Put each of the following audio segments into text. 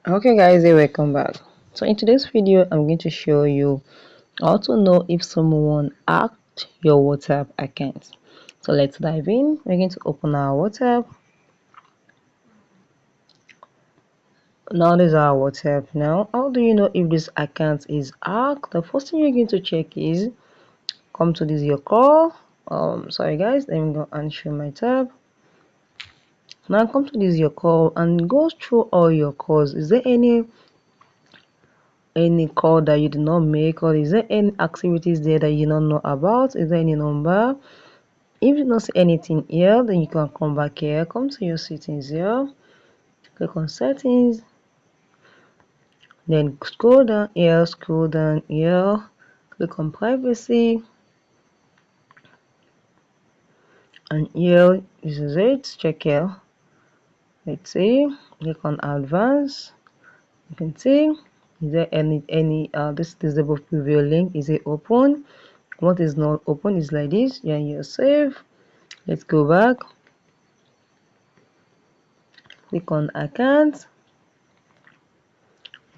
Okay guys, welcome back. So in today's video I'm going to show you how to know if someone hacked your WhatsApp account. So let's dive in. We're going to open our WhatsApp. Now this is our WhatsApp. Now how do you know if this account is hacked? The first thing you're going to check is come to this your call. Sorry guys, let me go and show my tab. Now come to this your call and go through all your calls. Is there any call that you did not make, or is there any activities there that you don't know about? Is there any number? If you don't see anything here, then you can come back here, come to your settings here, click on settings, then scroll down here, click on privacy, and here this is it. Check here, let's see, click on advanced. You can see, is there any this disable preview link, is it open? What is not open is like this. Yeah, you're safe. Let's go back, click on account.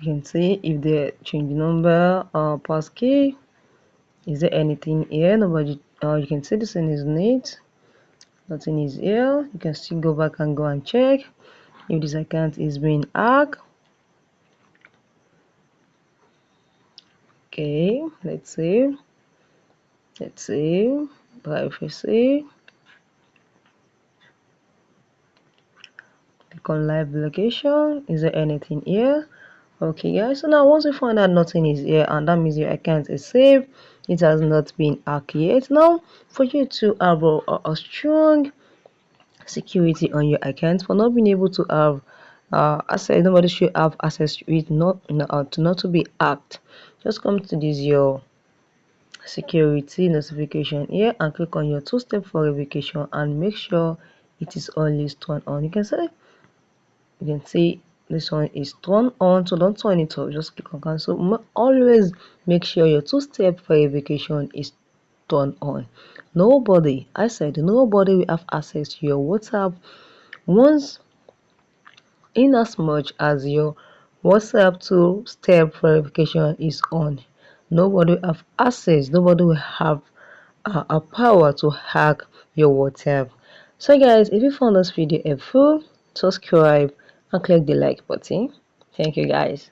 You can see if they change number or passkey. Is there anything here? Nobody. You can see this one is neat. Nothing is here. You can still go back and check if this account is being hacked. Okay, let's see. Privacy. Click on live location. Is there anything here? Okay guys, so now once you find out nothing is here, and that means your account is safe, it has not been hacked yet. Now for you to have a strong security on your account, for not being able to have access, nobody should have access to it, not to be hacked, just come to this your security notification here and click on your two-step verification and make sure it is always turned on. You can see this one is turned on, so don't turn it off, just click on cancel. Always make sure your two-step verification is turned on. Nobody will have access to your WhatsApp once, in as much as your WhatsApp two-step verification is on. Nobody will have access, nobody will have a power to hack your WhatsApp. So guys, if you found this video helpful, subscribe and click the like button. Thank you guys.